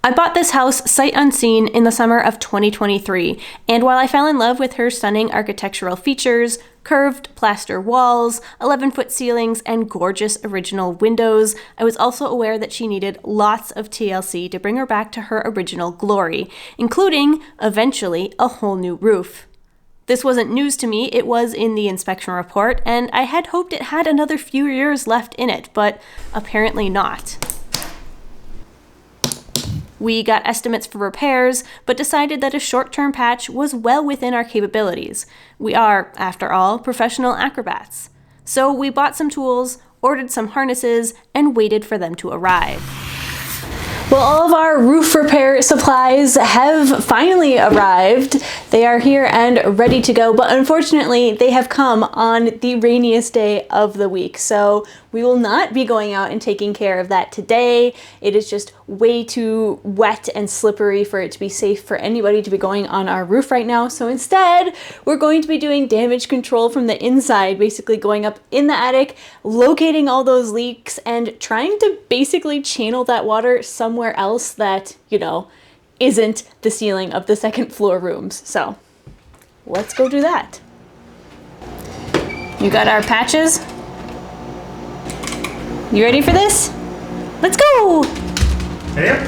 I bought this house sight unseen in the summer of 2023, and while I fell in love with her stunning architectural features, curved plaster walls, 11-foot ceilings, and gorgeous original windows, I was also aware that she needed lots of TLC to bring her back to her original glory, including, eventually, a whole new roof. This wasn't news to me, it was in the inspection report, and I had hoped it had another few years left in it, but apparently not. We got estimates for repairs, but decided that a short-term patch was well within our capabilities. We are, after all, professional acrobats. So we bought some tools, ordered some harnesses, and waited for them to arrive. Well, all of our roof repair supplies have finally arrived. They are here and ready to go, but unfortunately, they have come on the rainiest day of the week. So we will not be going out and taking care of that today. It is just way too wet and slippery for it to be safe for anybody to be going on our roof right now. So instead, we're going to be doing damage control from the inside, basically going up in the attic, locating all those leaks, and trying to basically channel that water somewhere else that, you know, isn't the ceiling of the second floor rooms. So let's go do that. You got our patches? You ready for this? Let's go! Yep.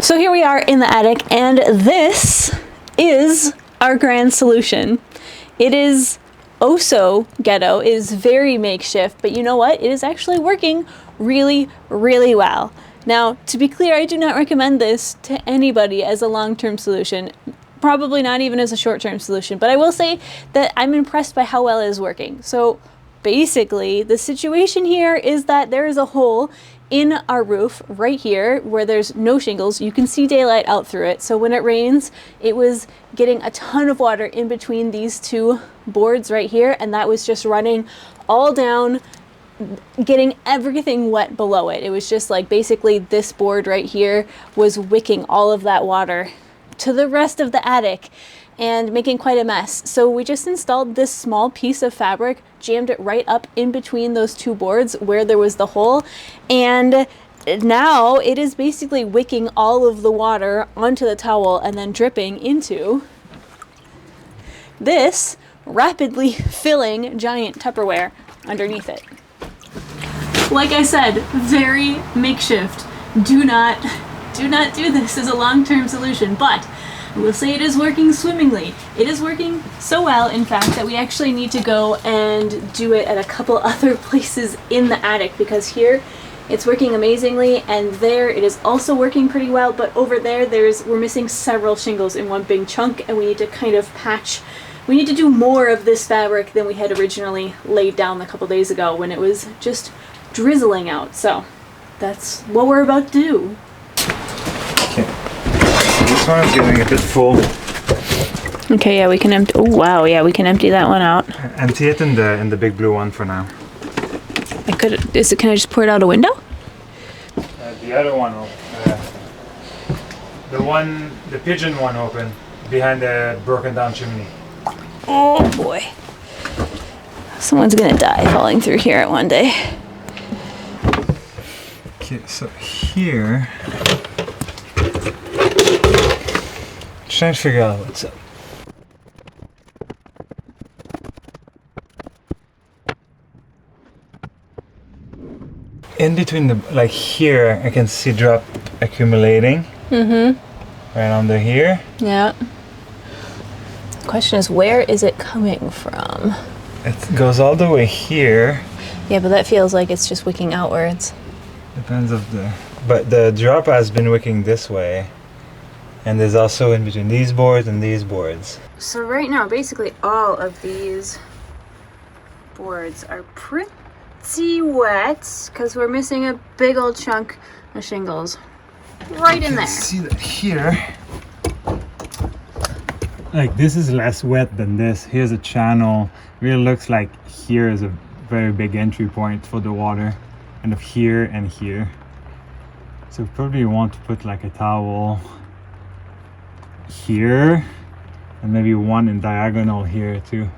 So here we are in the attic, and this is our grand solution. It is oh so ghetto, it is very makeshift, but you know what? It is actually working really, really well. Now, to be clear, I do not recommend this to anybody as a long-term solution, probably not even as a short-term solution, but I will say that I'm impressed by how well it is working. So basically, the situation here is that there is a hole in our roof right here where there's no shingles. You can see daylight out through it. So when it rains, it was getting a ton of water in between these two boards right here, and that was just running all down, getting everything wet below it. It was just like basically this board right here was wicking all of that water to the rest of the attic and making quite a mess. So we just installed this small piece of fabric, jammed it right up in between those two boards where there was the hole, and now it is basically wicking all of the water onto the towel and then dripping into this rapidly filling giant Tupperware underneath it. Like I said, very makeshift. Do not do this as a long-term solution, but I will say it is working swimmingly. It is working so well, in fact, that we actually need to go and do it at a couple other places in the attic, because here it's working amazingly, and there it is also working pretty well, but over there we're missing several shingles in one big chunk, and we need to kind of patch. We need to do more of this fabric than we had originally laid down a couple days ago when it was just drizzling out. So that's what we're about to do. Okay. This one is getting a bit full. Okay, yeah, we can empty. Oh wow, yeah, we can empty that one out. Empty it in the big blue one for now. I could. Can I just pour it out a window? The other one, the pigeon one, open behind the broken down chimney. Oh boy, someone's gonna die falling through here one day. Okay, so here, trying to figure out what's up. In between like here, I can see drop accumulating. Mm-hmm. Right under here. Yeah. The question is, where is it coming from? It goes all the way here. Yeah, but that feels like it's just wicking outwards. Depends but the drop has been wicking this way, and there's also in between these boards and these boards. So right now, basically all of these boards are pretty wet because we're missing a big old chunk of shingles right in there. See that here? Like this is less wet than this. Here's a channel. Really looks like here is a very big entry point for the water, and of here and here. So probably you want to put like a towel here, and maybe one in diagonal here too.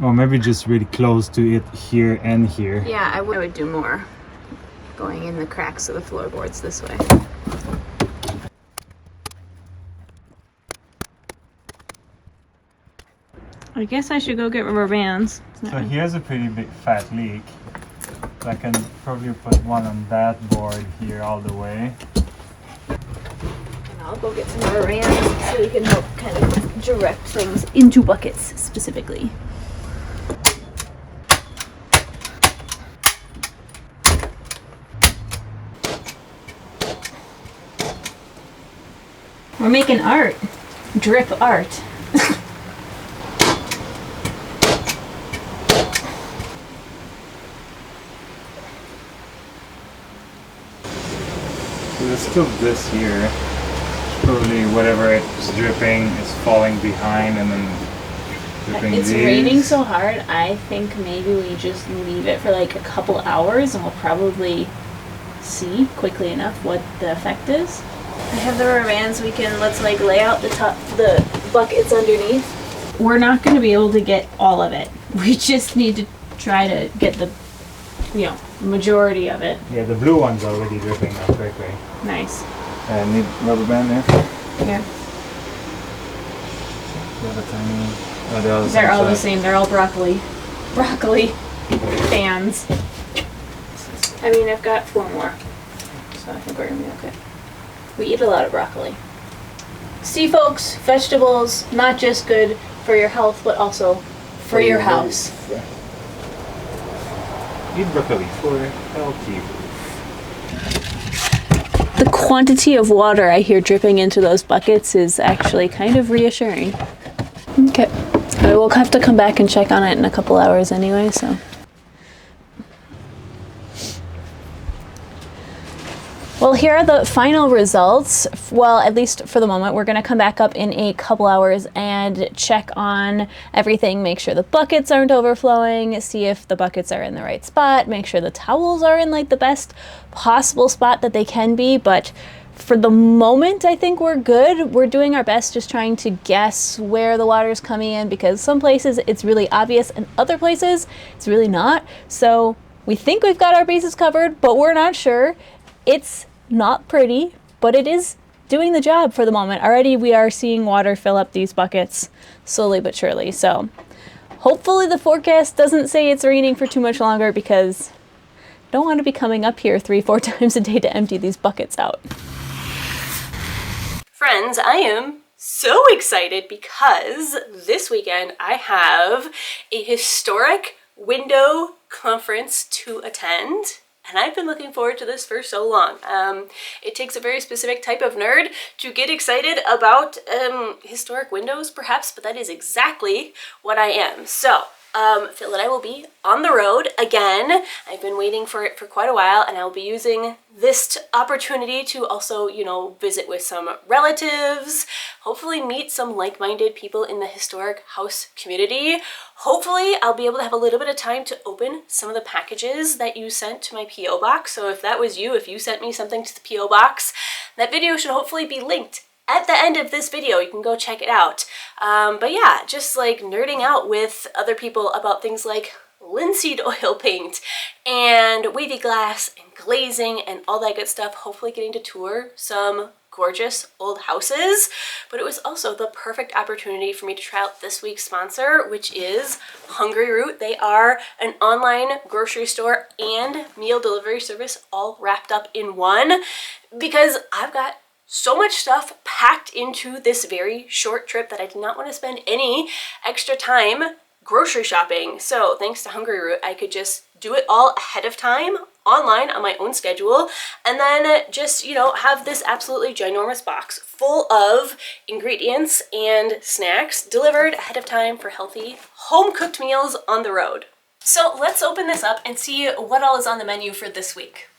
Or maybe just really close to it here and here. Yeah, I would do more going in the cracks of the floorboards this way. I guess I should go get rubber bands. So here's a pretty big fat leak. So I can probably put one on that board here all the way. And I'll go get some rubber bands so we can help kind of direct things into buckets specifically. We're making art. Drip art. So there's still this here. Probably whatever it's dripping is falling behind and then dripping It's these. raining so hard, I think maybe we just leave it for like a couple hours and we'll probably see quickly enough what the effect is. I have the rubber bands. Let's like lay out the buckets underneath. We're not going to be able to get all of it. We just need to try to get the, majority of it. Yeah, the blue one's already dripping now quickly. Nice. Need rubber band there? Here. They're all The same. They're all broccoli. Broccoli fans. I mean, I've got 4 more. So I think we're going to be okay. We eat a lot of broccoli. See, folks, vegetables, not just good for your health, but also for your house. Eat broccoli for healthy. The quantity of water I hear dripping into those buckets is actually kind of reassuring. Okay. I will have to come back and check on it in a couple hours anyway, so. Well, here are the final results. Well, at least for the moment, we're going to come back up in a couple hours and check on everything, make sure the buckets aren't overflowing, see if the buckets are in the right spot, make sure the towels are in like the best possible spot that they can be. But for the moment, I think we're good. We're doing our best just trying to guess where the water's coming in, because some places it's really obvious and other places it's really not. So we think we've got our bases covered, but we're not sure. It's not pretty, but it is doing the job for the moment. Already we are seeing water fill up these buckets slowly but surely. So hopefully the forecast doesn't say it's raining for too much longer, because I don't want to be coming up here 3-4 times a day to empty these buckets out. Friends, I am so excited because this weekend I have a historic window conference to attend. And I've been looking forward to this for so long. It takes a very specific type of nerd to get excited about historic windows, perhaps, but that is exactly what I am. So, Phil and I will be on the road again. I've been waiting for it for quite a while, and I'll be using this opportunity to also, visit with some relatives, hopefully meet some like-minded people in the historic house community. Hopefully, I'll be able to have a little bit of time to open some of the packages that you sent to my P.O. box. So if that was you, if you sent me something to the P.O. box, that video should hopefully be linked at the end of this video. You can go check it out. But yeah, just like nerding out with other people about things like linseed oil paint and wavy glass and glazing and all that good stuff. Hopefully getting to tour some gorgeous old houses. But it was also the perfect opportunity for me to try out this week's sponsor, which is Hungry Root. They are an online grocery store and meal delivery service all wrapped up in one, because I've got so much stuff packed into this very short trip that I did not want to spend any extra time grocery shopping. So thanks to Hungry Root, I could just do it all ahead of time online on my own schedule, and then just, have this absolutely ginormous box full of ingredients and snacks delivered ahead of time for healthy home-cooked meals on the road. So let's open this up and see what all is on the menu for this week.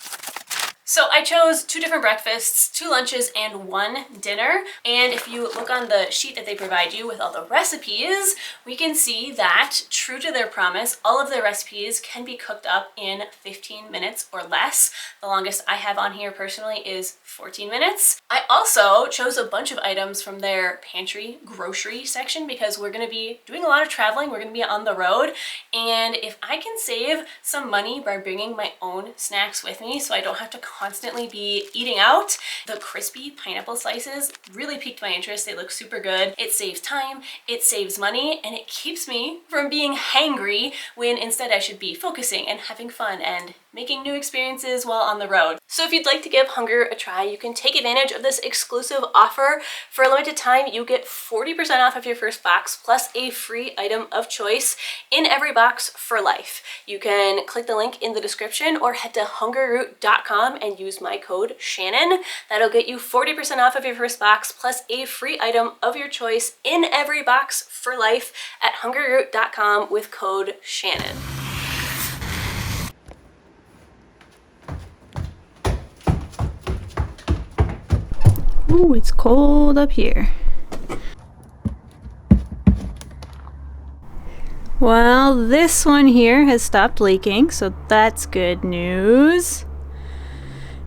So I chose 2 different breakfasts, 2 lunches, and 1 dinner. And if you look on the sheet that they provide you with all the recipes, we can see that, true to their promise, all of their recipes can be cooked up in 15 minutes or less. The longest I have on here personally is 14 minutes. I also chose a bunch of items from their pantry grocery section because we're gonna be doing a lot of traveling. We're gonna be on the road. And if I can save some money by bringing my own snacks with me so I don't have to constantly be eating out, the crispy pineapple slices really piqued my interest. They look super good. It saves time, it saves money, and it keeps me from being hangry when instead I should be focusing and having fun and making new experiences while on the road. So if you'd like to give hunger a try, you can take advantage of this exclusive offer. For a limited time, you get 40% off of your first box plus a free item of choice in every box for life. You can click the link in the description or head to hungerroot.com and use my code Shannon. That'll get you 40% off of your first box plus a free item of your choice in every box for life at hungerroot.com with code Shannon. Ooh, it's cold up here. Well, this one here has stopped leaking, so that's good news.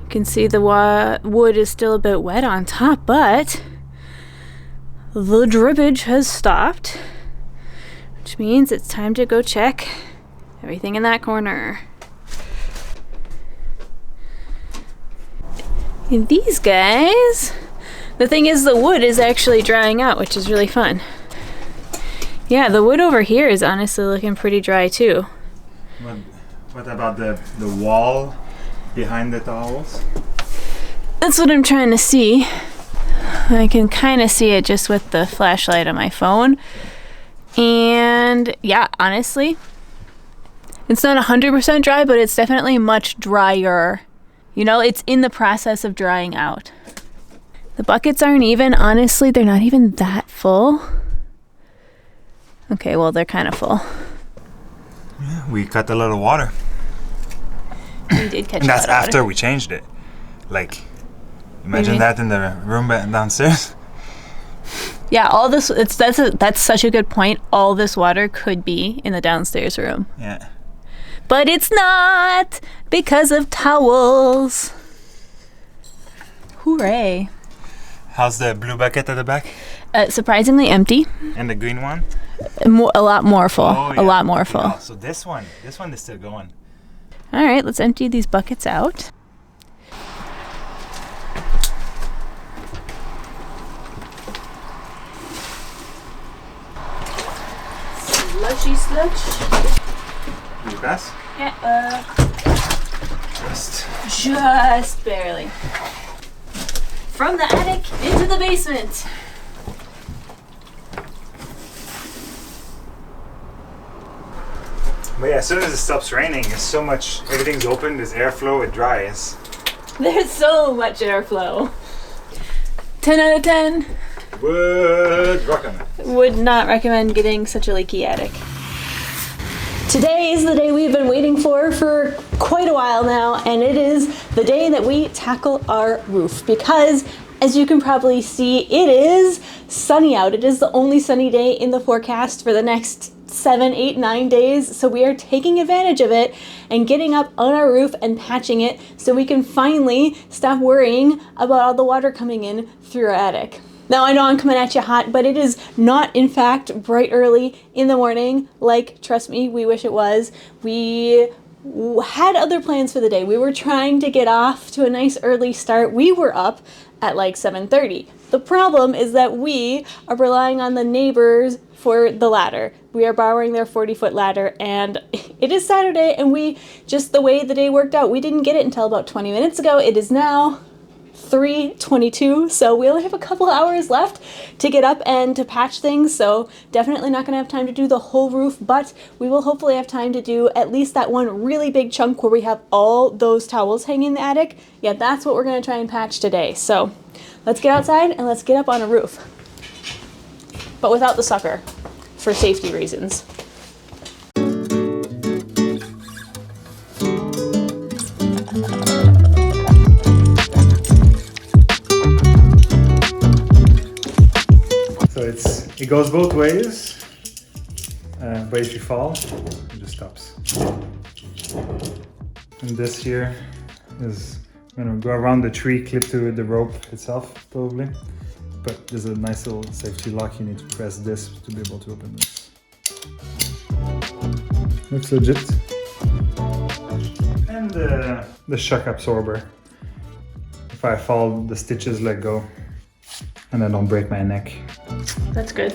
You can see the wood is still a bit wet on top, but the drippage has stopped, which means it's time to go check everything in that corner. And these guys, the thing is the wood is actually drying out, which is really fun. Yeah, the wood over here is honestly looking pretty dry too. What about the wall behind the towels? That's what I'm trying to see. I can kind of see it just with the flashlight on my phone. And yeah, honestly, it's not 100% dry, but it's definitely much drier. You know, it's in the process of drying out. The buckets aren't even, honestly, they're not even that full. Okay, well, they're kind of full. Yeah, we cut a lot of water. We did catch And that's a lot of after water. we changed it. Like, imagine that in the room downstairs. Yeah, all this, that's such a good point. All this water could be in the downstairs room. Yeah. But it's not, because of towels. Hooray. How's the blue bucket at the back? Surprisingly empty. And the green one? A lot more full. Oh, yeah. A lot more full. Yeah, so this one is still going. All right, let's empty these buckets out. Slushy slush. You pass? Yeah, Just. just barely. From the attic into the basement. But yeah, as soon as it stops raining, it's so much, everything's open, there's airflow, it dries. There's so much airflow. 10 out of 10. Would recommend. Would not recommend getting such a leaky attic. Today is the day we've been waiting for quite a while now, and it is the day that we tackle our roof because, as you can probably see, it is sunny out. It is the only sunny day in the forecast for the next 7, 8, 9 days, so we are taking advantage of it and getting up on our roof and patching it so we can finally stop worrying about all the water coming in through our attic. Now, I know I'm coming at you hot, but it is not, in fact, bright early in the morning, like, trust me, we wish it was. We had other plans for the day. We were trying to get off to a nice early start. We were up at like 7:30. The problem is that we are relying on the neighbors for the ladder. We are borrowing their 40-foot ladder, and it is Saturday, and just the way the day worked out, we didn't get it until about 20 minutes ago. It is now 3:22, so we only have a couple hours left to get up and to patch things, so definitely not going to have time to do the whole roof, but we will hopefully have time to do at least that one really big chunk where we have all those towels hanging in the attic. Yeah, that's what we're going to try and patch today. So let's get outside and let's get up on a roof, but without the sucker for safety reasons. It goes both ways, but if you fall, it just stops. And this here is going to go around the tree, clip to the rope itself, probably. But there's a nice little safety lock. You need to press this to be able to open this. Looks legit. And the shock absorber. If I fall, the stitches let go and I don't break my neck. That's good.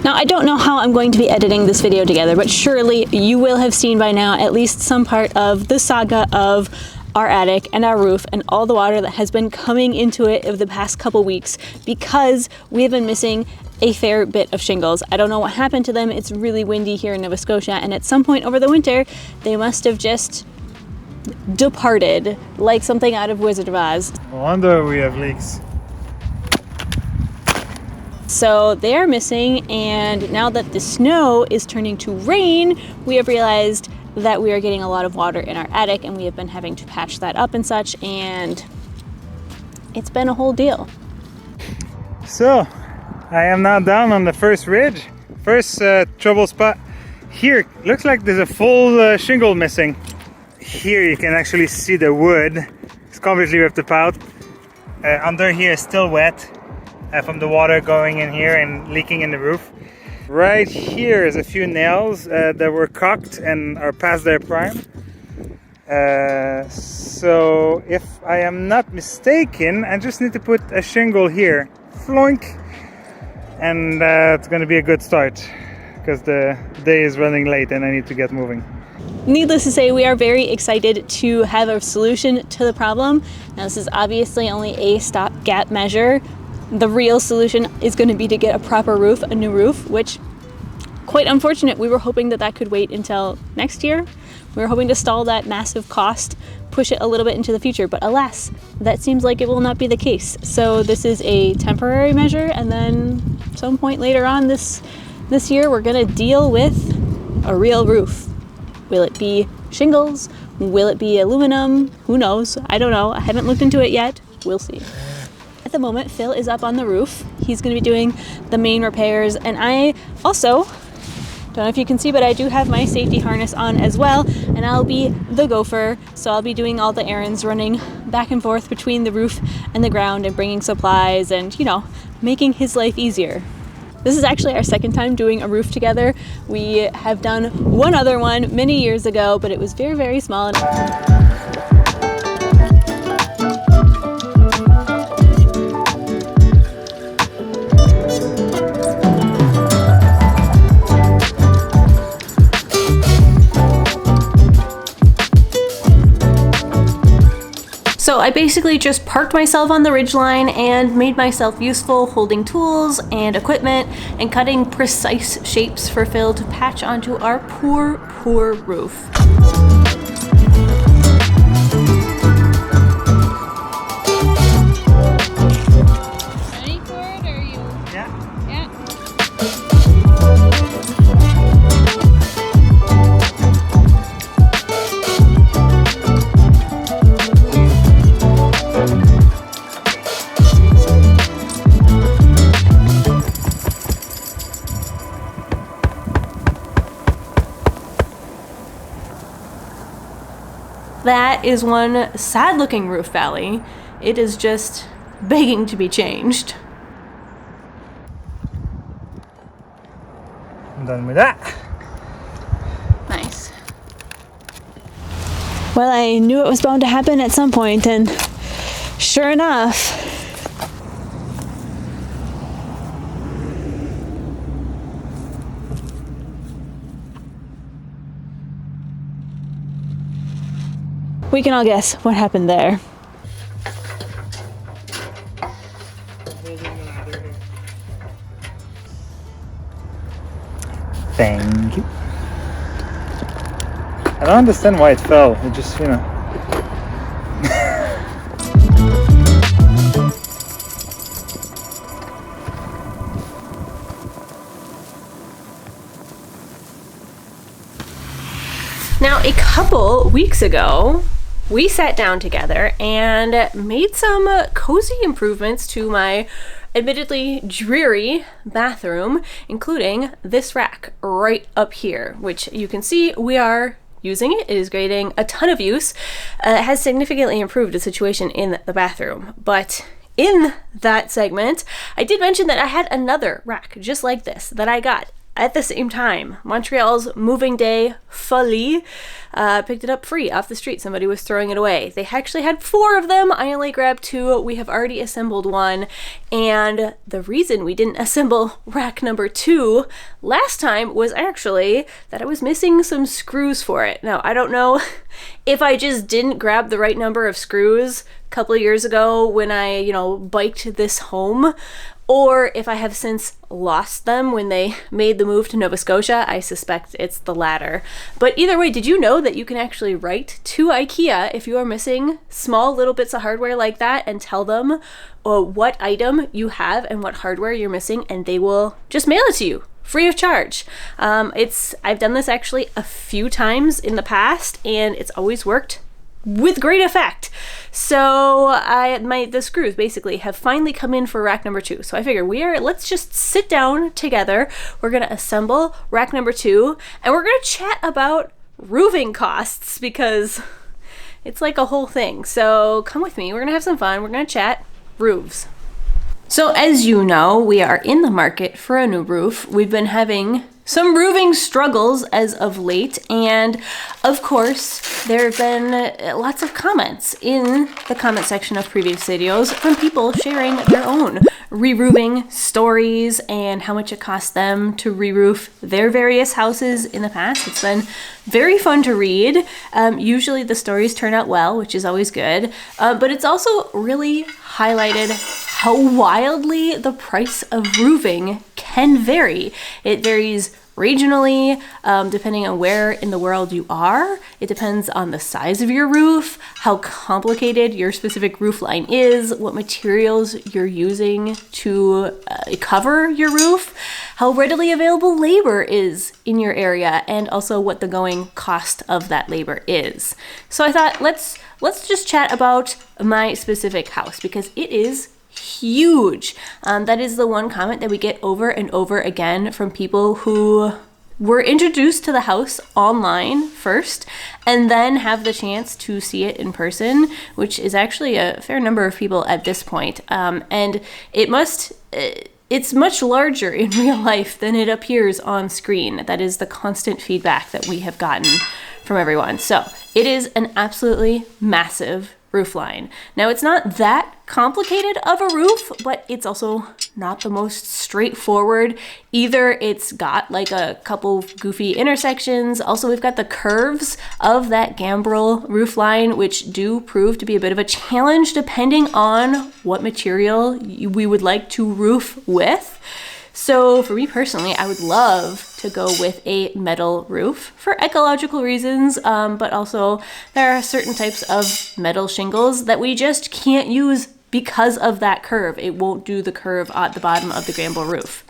I don't know how I'm going to be editing this video together, but surely you will have seen by now at least some part of the saga of our attic and our roof and all the water that has been coming into it over the past couple weeks because we have been missing a fair bit of shingles. I don't know what happened to them. It's really windy here in Nova Scotia, and at some point over the winter, they must have just departed like something out of Wizard of Oz. No wonder we have leaks. So they are missing, and now that the snow is turning to rain, we have realized that we are getting a lot of water in our attic, and we have been having to patch that up and such, and it's been a whole deal. So I am now down on the first ridge, first trouble spot. Here looks like there's a full shingle missing. Here you can actually see the wood. It's completely ripped apart. Under here is still wet. From the water going in here and leaking in the roof. Right here is a few nails that were cocked and are past their prime. So if I am not mistaken, I just need to put a shingle here. Floink! And it's going to be a good start because the day is running late and I need to get moving. Needless to say, we are very excited to have a solution to the problem. Now, this is obviously only a stopgap measure. The real solution is going to be to get a proper roof, a new roof, which, quite unfortunate. We were hoping that that could wait until next year. We were hoping to stall that massive cost, push it a little bit into the future, but alas, that seems like it will not be the case. So this is a temporary measure, and then some point later on this year, we're going to deal with a real roof. Will it be shingles? Will it be aluminum? Who knows? I don't know. I haven't looked into it yet. We'll see. At the moment, Phil is up on the roof. He's going to be doing the main repairs, and I also, don't know if you can see, but I do have my safety harness on as well, and I'll be the gopher, so I'll be doing all the errands, running back and forth between the roof and the ground and bringing supplies and, you know, making his life easier. This is actually our second time doing a roof together. We have done one other one many years ago, but it was very, very small. So I basically just parked myself on the ridgeline and made myself useful holding tools and equipment and cutting precise shapes for Phil to patch onto our poor, poor roof. Ready for it, or are you? Yeah. Yeah. That is one sad looking roof valley. It is just begging to be changed. I'm done with that. Nice. Well, I knew it was bound to happen at some point, and sure enough. We can all guess what happened there. Thank you. I don't understand why it fell. It just, you know. Now, a couple weeks ago, we sat down together and made some cozy improvements to my admittedly dreary bathroom, including this rack right up here, which you can see we are using it. It is getting a ton of use. It has significantly improved the situation in the bathroom. But in that segment, I did mention that I had another rack just like this that I got at the same time. Montreal's moving day folie picked it up free off the street. Somebody was throwing it away. They actually had 4 of them. I only grabbed 2. We have already assembled one. And the reason we didn't assemble rack number 2 last time was actually that I was missing some screws for it. Now, I don't know if I just didn't grab the right number of screws a couple of years ago when I, biked this home, or if I have since lost them when they made the move to Nova Scotia. I suspect it's the latter. But either way, did you know that you can actually write to IKEA if you are missing small little bits of hardware like that and tell them what item you have and what hardware you're missing, and they will just mail it to you free of charge. I've done this actually a few times in the past, and it's always worked with great effect. So the screws basically have finally come in for rack number 2. So I figure let's just sit down together. We're gonna assemble rack number 2, and we're gonna chat about roofing costs, because it's like a whole thing. So come with me, we're gonna have some fun. We're gonna chat roofs. So as you know, we are in the market for a new roof. We've been having some roofing struggles as of late, and of course there have been lots of comments in the comment section of previous videos from people sharing their own re-roofing stories and how much it cost them to re-roof their various houses in the past. It's been very fun to read. Usually the stories turn out well, which is always good, but it's also really highlighted how wildly the price of roofing can vary. It varies regionally, depending on where in the world you are. It depends on the size of your roof, how complicated your specific roof line is, what materials you're using to cover your roof, how readily available labor is in your area, and also what the going cost of that labor is. So I thought let's just chat about my specific house, because it is huge. That is the one comment that we get over and over again from people who were introduced to the house online first and then have the chance to see it in person, which is actually a fair number of people at this point. And it's much larger in real life than it appears on screen. That is the constant feedback that we have gotten from everyone. So it is an absolutely massive roof line. Now, it's not that complicated of a roof, but it's also not the most straightforward either. It's got like a couple goofy intersections. Also, we've got the curves of that gambrel roof line, which do prove to be a bit of a challenge depending on what material we would like to roof with. So for me personally, I would love to go with a metal roof for ecological reasons, but also there are certain types of metal shingles that we just can't use because of that curve. It won't do the curve at the bottom of the gambrel roof.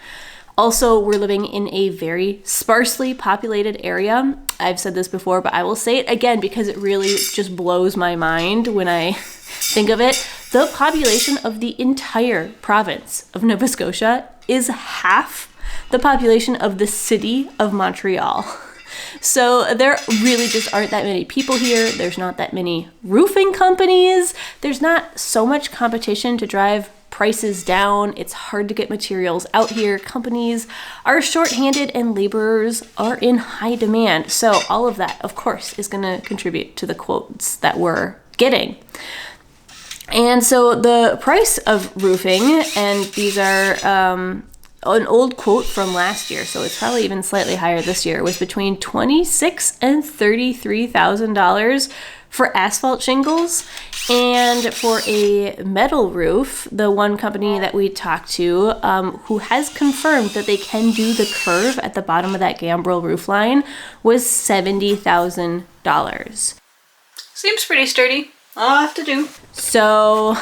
Also, we're living in a very sparsely populated area. I've said this before, but I will say it again because it really just blows my mind when I think of it. The population of the entire province of Nova Scotia is half the population of the city of Montreal. So there really just aren't that many people here. There's not that many roofing companies. There's not so much competition to drive prices down. It's hard to get materials out here. Companies are shorthanded and laborers are in high demand. So all of that, of course, is going to contribute to the quotes that we're getting. And so the price of roofing, and these are an old quote from last year, so it's probably even slightly higher this year, was between $26,000 and $33,000 for asphalt shingles. And for a metal roof, the one company that we talked to, who has confirmed that they can do the curve at the bottom of that gambrel roof line, was $70,000. Seems pretty sturdy. I'll have to do. So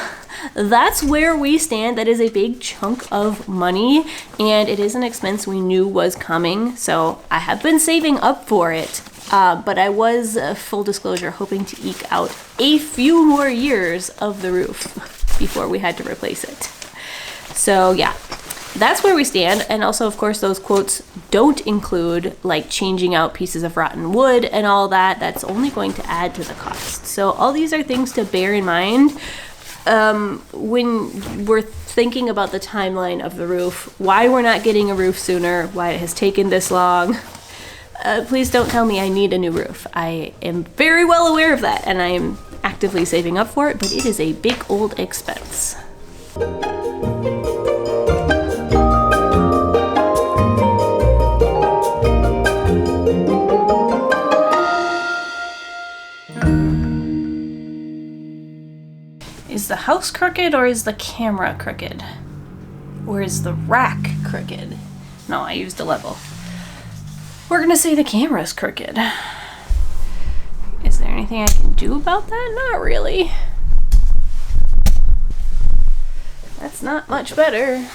that's where we stand. That is a big chunk of money, and it is an expense we knew was coming. So I have been saving up for it, but I was, full disclosure, hoping to eke out a few more years of the roof before we had to replace it. So yeah, that's where we stand. And also, of course, those quotes don't include like changing out pieces of rotten wood and all that. That's only going to add to the cost. So all these are things to bear in mind when we're thinking about the timeline of the roof, why we're not getting a roof sooner, why it has taken this long. Please don't tell me I need a new roof. I am very well aware of that, and I'm actively saving up for it, but it is a big old expense. Is the house crooked, or is the camera crooked? Or is the rack crooked? No, I used a level. We're gonna say the camera's crooked. Is there anything I can do about that? Not really. That's not much better.